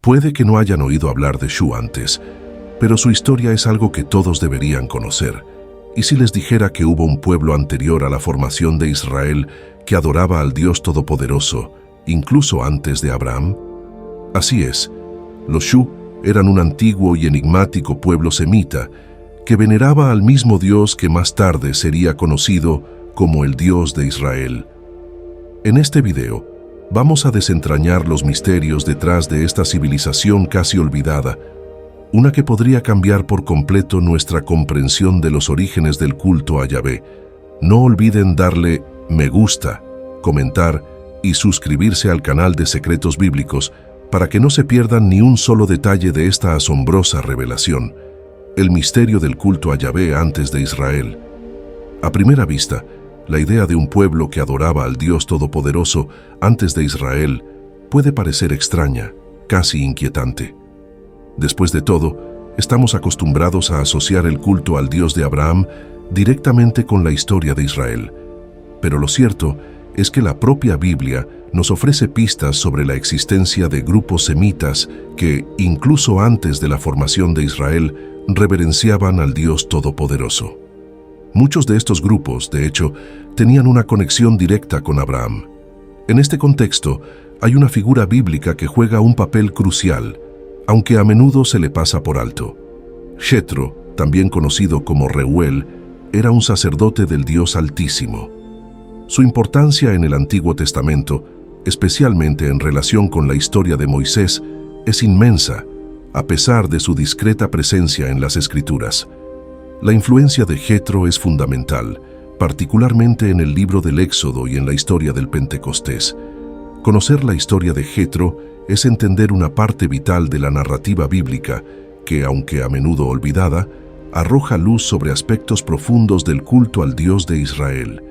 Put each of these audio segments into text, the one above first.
Puede que no hayan oído hablar de Shu antes, pero su historia es algo que todos deberían conocer. ¿Y si les dijera que hubo un pueblo anterior a la formación de Israel que adoraba al Dios Todopoderoso, incluso antes de Abraham? Así es, los Shu eran un antiguo y enigmático pueblo semita que veneraba al mismo Dios que más tarde sería conocido como el Dios de Israel. En este video, vamos a desentrañar los misterios detrás de esta civilización casi olvidada, una que podría cambiar por completo nuestra comprensión de los orígenes del culto a Yahvé. No olviden darle me gusta, comentar y suscribirse al canal de Secretos Bíblicos para que no se pierdan ni un solo detalle de esta asombrosa revelación, el misterio del culto a Yahvé antes de Israel. A primera vista, la idea de un pueblo que adoraba al Dios Todopoderoso antes de Israel puede parecer extraña, casi inquietante. Después de todo, estamos acostumbrados a asociar el culto al Dios de Abraham directamente con la historia de Israel. Pero lo cierto es que la propia Biblia nos ofrece pistas sobre la existencia de grupos semitas que, incluso antes de la formación de Israel, reverenciaban al Dios Todopoderoso. Muchos de estos grupos, de hecho, tenían una conexión directa con Abraham. En este contexto, hay una figura bíblica que juega un papel crucial, aunque a menudo se le pasa por alto. Jethro, también conocido como Reuel, era un sacerdote del Dios Altísimo. Su importancia en el Antiguo Testamento, especialmente en relación con la historia de Moisés, es inmensa, a pesar de su discreta presencia en las Escrituras. La influencia de Jethro es fundamental, particularmente en el libro del Éxodo y en la historia del Pentecostés. Conocer la historia de Jethro es entender una parte vital de la narrativa bíblica que, aunque a menudo olvidada, arroja luz sobre aspectos profundos del culto al Dios de Israel,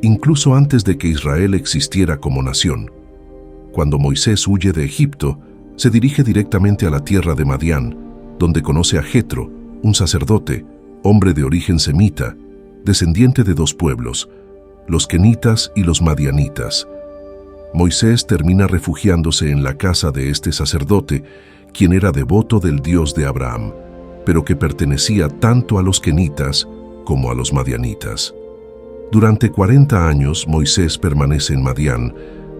incluso antes de que Israel existiera como nación. Cuando Moisés huye de Egipto, se dirige directamente a la tierra de Madián, donde conoce a Jethro, un sacerdote, hombre de origen semita, descendiente de dos pueblos, los kenitas y los madianitas. Moisés termina refugiándose en la casa de este sacerdote, quien era devoto del Dios de Abraham, pero que pertenecía tanto a los kenitas como a los madianitas. Durante 40 años Moisés permanece en Madián,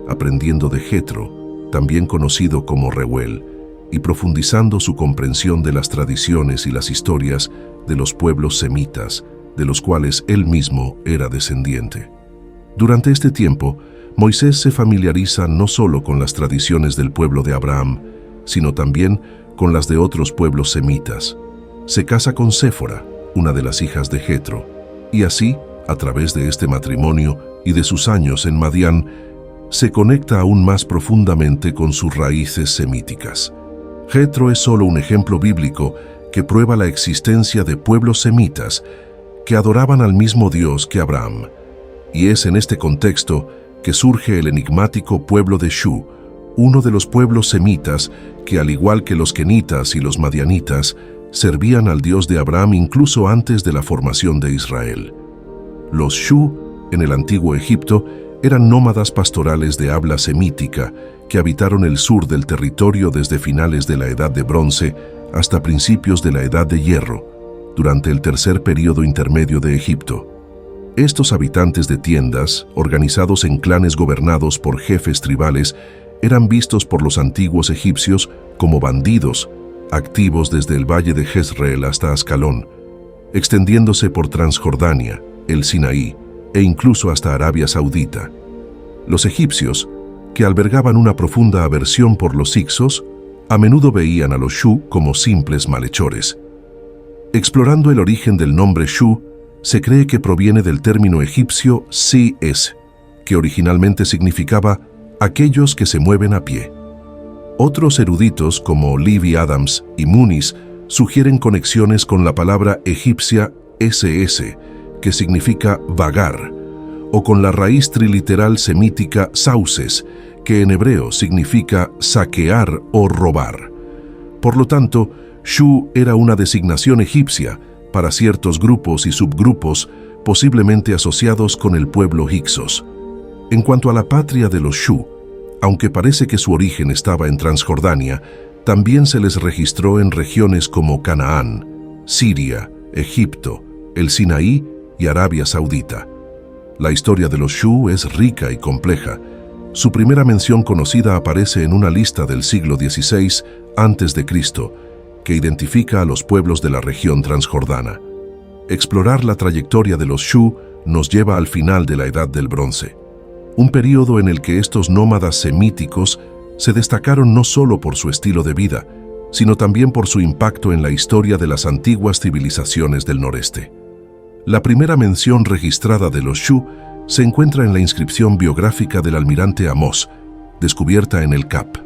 aprendiendo de Jethro, también conocido como Reuel, y profundizando su comprensión de las tradiciones y las historias de los pueblos semitas, de los cuales él mismo era descendiente. Durante este tiempo, Moisés se familiariza no solo con las tradiciones del pueblo de Abraham, sino también con las de otros pueblos semitas. Se casa con Séfora, una de las hijas de Jethro, y así, a través de este matrimonio y de sus años en Madián, se conecta aún más profundamente con sus raíces semíticas. Jethro es solo un ejemplo bíblico que prueba la existencia de pueblos semitas que adoraban al mismo Dios que Abraham, y es en este contexto que surge el enigmático pueblo de Shu, uno de los pueblos semitas que, al igual que los kenitas y los madianitas, servían al Dios de Abraham incluso antes de la formación de Israel. Los Shu, en el antiguo Egipto, eran nómadas pastorales de habla semítica que habitaron el sur del territorio desde finales de la Edad de Bronce hasta principios de la Edad de Hierro, durante el tercer período intermedio de Egipto. Estos habitantes de tiendas, organizados en clanes gobernados por jefes tribales, eran vistos por los antiguos egipcios como bandidos, activos desde el valle de Jezreel hasta Ascalón, extendiéndose por Transjordania, el Sinaí e incluso hasta Arabia Saudita. Los egipcios, que albergaban una profunda aversión por los hicsos, a menudo veían a los Shu como simples malhechores. Explorando el origen del nombre Shu, se cree que proviene del término egipcio Si-es, que originalmente significaba aquellos que se mueven a pie. Otros eruditos como Livy Adams y Muniz sugieren conexiones con la palabra egipcia SS, que significa vagar, o con la raíz triliteral semítica sauces, que en hebreo significa saquear o robar. Por lo tanto, Shu era una designación egipcia para ciertos grupos y subgrupos posiblemente asociados con el pueblo hicsos. En cuanto a la patria de los Shu, aunque parece que su origen estaba en Transjordania, También se les registró en regiones como Canaán, Siria, Egipto, el Sinaí y Arabia Saudita. La historia de los Shu es rica y compleja. Su primera mención conocida aparece en una lista del siglo XVI a.C., que identifica a los pueblos de la región transjordana. Explorar la trayectoria de los Shu nos lleva al final de la Edad del Bronce, un período en el que estos nómadas semíticos se destacaron no solo por su estilo de vida, sino también por su impacto en la historia de las antiguas civilizaciones del noreste. La primera mención registrada de los Shu se encuentra en la inscripción biográfica del almirante Amós, descubierta en el Cap.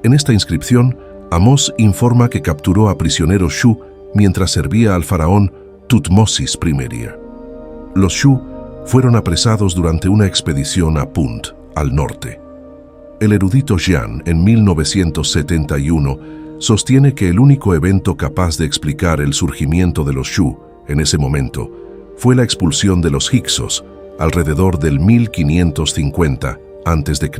En esta inscripción, Amós informa que capturó a prisioneros Shu mientras servía al faraón Tutmosis I. Los Shu fueron apresados durante una expedición a Punt, al norte. El erudito Jian, en 1971, sostiene que el único evento capaz de explicar el surgimiento de los Shu en ese momento fue la expulsión de los hicsos, alrededor del 1550 a.C.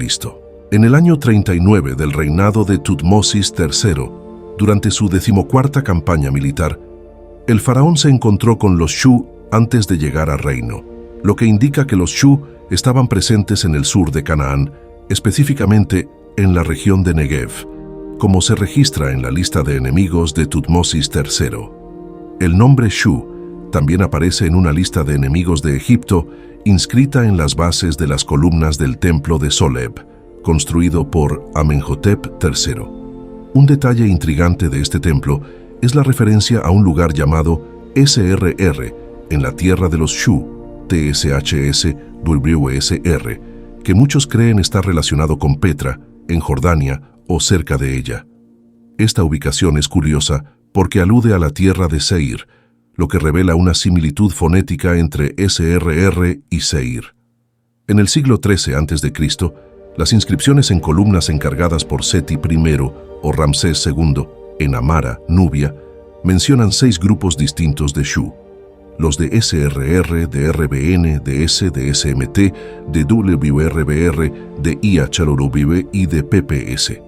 En el año 39 del reinado de Tutmosis III, durante su 14ª campaña militar, el faraón se encontró con los Shu antes de llegar a reino, lo que indica que los Shu estaban presentes en el sur de Canaán, específicamente en la región de Negev, como se registra en la lista de enemigos de Tutmosis III. El nombre Shu también aparece en una lista de enemigos de Egipto inscrita en las bases de las columnas del templo de Soleb, construido por Amenhotep III. Un detalle intrigante de este templo es la referencia a un lugar llamado SRR en la tierra de los Shu, TSHS-WSR, que muchos creen estar relacionado con Petra, en Jordania o cerca de ella. Esta ubicación es curiosa porque alude a la tierra de Seir, lo que revela una similitud fonética entre SRR y Seir. En el siglo XIII a.C., las inscripciones en columnas encargadas por Seti I o Ramsés II en Amara, Nubia, mencionan 6 grupos distintos de Shu: los de SRR, de RBN, de S, de SMT, de WRBR, de IHRUB y de PPS.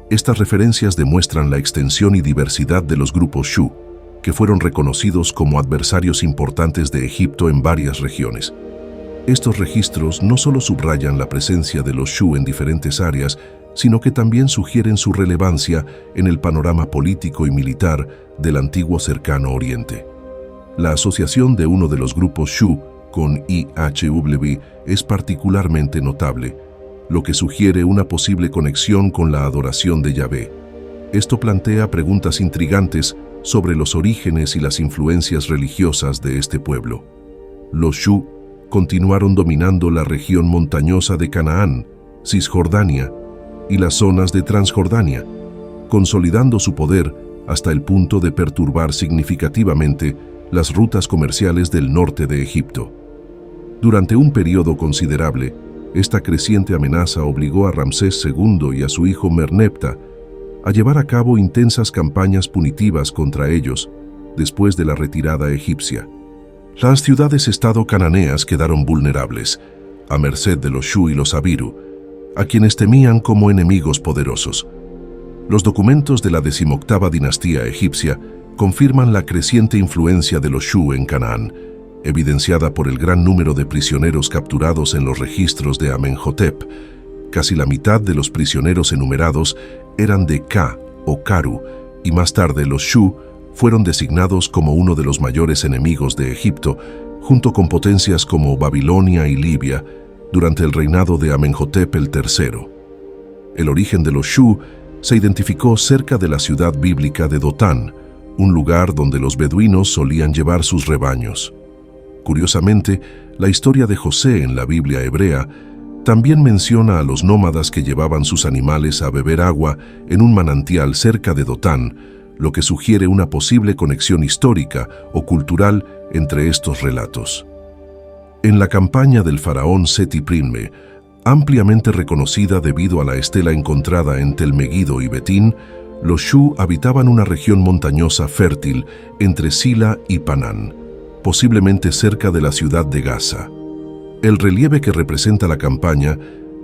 Estas referencias demuestran la extensión y diversidad de los grupos Shu, que fueron reconocidos como adversarios importantes de Egipto en varias regiones. Estos registros no solo subrayan la presencia de los Shu en diferentes áreas, sino que también sugieren su relevancia en el panorama político y militar del antiguo Cercano Oriente. La asociación de uno de los grupos Shu con IHW es particularmente notable, lo que sugiere una posible conexión con la adoración de Yahvé. Esto plantea preguntas intrigantes sobre los orígenes y las influencias religiosas de este pueblo. Los Shu continuaron dominando la región montañosa de Canaán, Cisjordania y las zonas de Transjordania, consolidando su poder hasta el punto de perturbar significativamente las rutas comerciales del norte de Egipto. Durante un periodo considerable, esta creciente amenaza obligó a Ramsés II y a su hijo Merneptah a llevar a cabo intensas campañas punitivas contra ellos después de la retirada egipcia. Las ciudades-estado cananeas quedaron vulnerables, a merced de los Shu y los Abiru, a quienes temían como enemigos poderosos. Los documentos de la 18ª dinastía egipcia confirman la creciente influencia de los Shu en Canaán, evidenciada por el gran número de prisioneros capturados en los registros de Amenhotep. Casi la mitad de los prisioneros enumerados eran de Ka o Karu, y más tarde los Shu fueron designados como uno de los mayores enemigos de Egipto, junto con potencias como Babilonia y Libia, durante el reinado de Amenhotep III. El origen de los Shu se identificó cerca de la ciudad bíblica de Dotán, un lugar donde los beduinos solían llevar sus rebaños. Curiosamente, la historia de José en la Biblia hebrea también menciona a los nómadas que llevaban sus animales a beber agua en un manantial cerca de Dotán, lo que sugiere una posible conexión histórica o cultural entre estos relatos. En la campaña del faraón Seti I, ampliamente reconocida debido a la estela encontrada en Tel Meguido y Betín, los Shu habitaban una región montañosa fértil entre Sila y Panán, posiblemente cerca de la ciudad de Gaza. El relieve que representa la campaña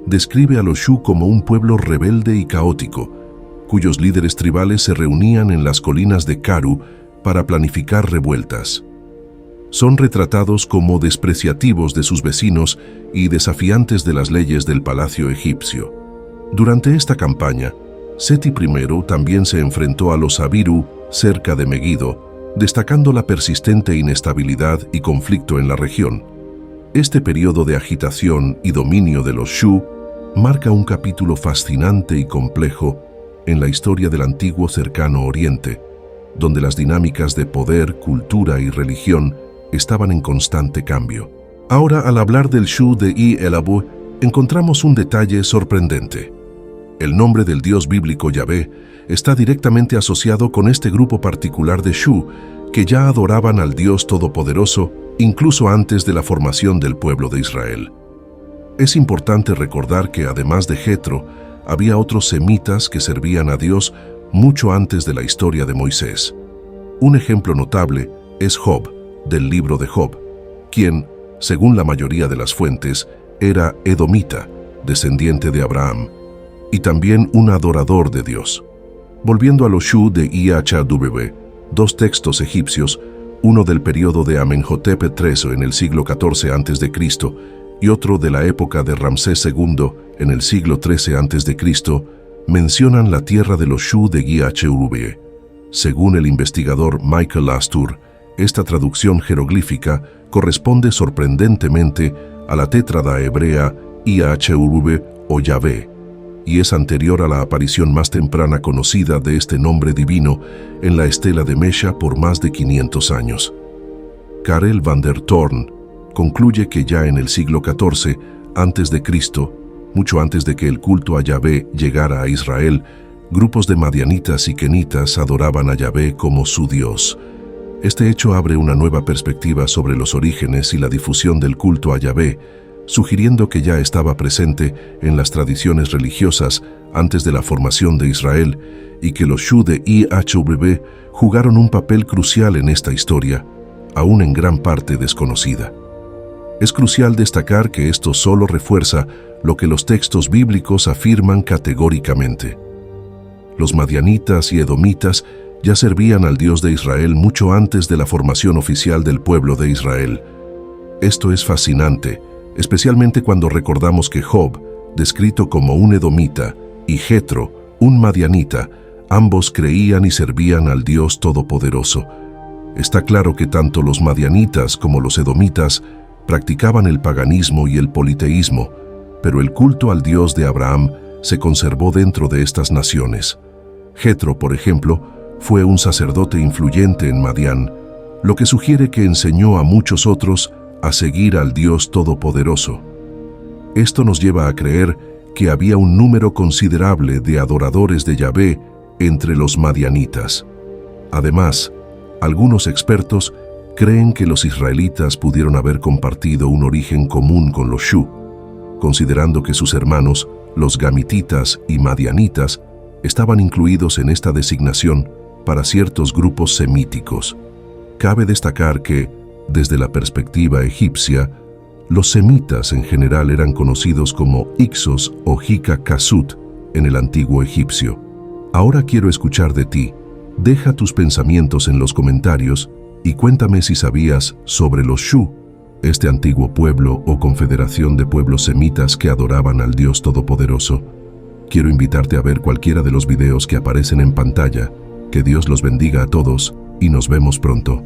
describe a los Shu como un pueblo rebelde y caótico, cuyos líderes tribales se reunían en las colinas de Caru para planificar revueltas. Son retratados como despreciativos de sus vecinos y desafiantes de las leyes del palacio egipcio. Durante esta campaña, Seti I también se enfrentó a los Abiru cerca de Megido, destacando la persistente inestabilidad y conflicto en la región. Este periodo de agitación y dominio de los Shu marca un capítulo fascinante y complejo en la historia del antiguo cercano Oriente, donde las dinámicas de poder, cultura y religión estaban en constante cambio. Ahora, al hablar del Shu de I-El-Abu, encontramos un detalle sorprendente. El nombre del dios bíblico Yahvé está directamente asociado con este grupo particular de Shu, que ya adoraban al Dios Todopoderoso incluso antes de la formación del pueblo de Israel. Es importante recordar que además de Jetro, había otros semitas que servían a Dios mucho antes de la historia de Moisés. Un ejemplo notable es Job, del libro de Job, quien, según la mayoría de las fuentes, era edomita, descendiente de Abraham, y también un adorador de Dios. Volviendo a los Shu de IHW, dos textos egipcios, uno del periodo de Amenhotep III en el siglo XIV a.C. y otro de la época de Ramsés II en el siglo XIII a.C., mencionan la tierra de los Shu de IHW. Según el investigador Michael Astor, esta traducción jeroglífica corresponde sorprendentemente a la tétrada hebrea IHW o Yahvé, y es anterior a la aparición más temprana conocida de este nombre divino en la estela de Mesha por más de 500 años. Karel van der Toorn concluye que ya en el siglo XIV a.C., mucho antes de que el culto a Yahvé llegara a Israel, grupos de madianitas y kenitas adoraban a Yahvé como su Dios. Este hecho abre una nueva perspectiva sobre los orígenes y la difusión del culto a Yahvé, sugiriendo que ya estaba presente en las tradiciones religiosas antes de la formación de Israel y que los Shu de IHW jugaron un papel crucial en esta historia, aún en gran parte desconocida. Es crucial destacar que esto solo refuerza lo que los textos bíblicos afirman categóricamente. Los madianitas y edomitas ya servían al Dios de Israel mucho antes de la formación oficial del pueblo de Israel. Esto es fascinante, especialmente cuando recordamos que Job, descrito como un edomita, y Jetro, un madianita, ambos creían y servían al Dios Todopoderoso. Está claro que tanto los madianitas como los edomitas practicaban el paganismo y el politeísmo, pero el culto al Dios de Abraham se conservó dentro de estas naciones. Jetro, por ejemplo, fue un sacerdote influyente en Madián, lo que sugiere que enseñó a muchos otros a seguir al Dios Todopoderoso. Esto nos lleva a creer que había un número considerable de adoradores de Yahvé entre los madianitas. Además, algunos expertos creen que los israelitas pudieron haber compartido un origen común con los Shu, considerando que sus hermanos, los gamititas y madianitas, estaban incluidos en esta designación para ciertos grupos semíticos. Cabe destacar que, desde la perspectiva egipcia, los semitas en general eran conocidos como Ixos o Hika Kasut en el antiguo egipcio. Ahora quiero escuchar de ti. Deja tus pensamientos en los comentarios y cuéntame si sabías sobre los Shu, este antiguo pueblo o confederación de pueblos semitas que adoraban al Dios Todopoderoso. Quiero invitarte a ver cualquiera de los videos que aparecen en pantalla. Que Dios los bendiga a todos y nos vemos pronto.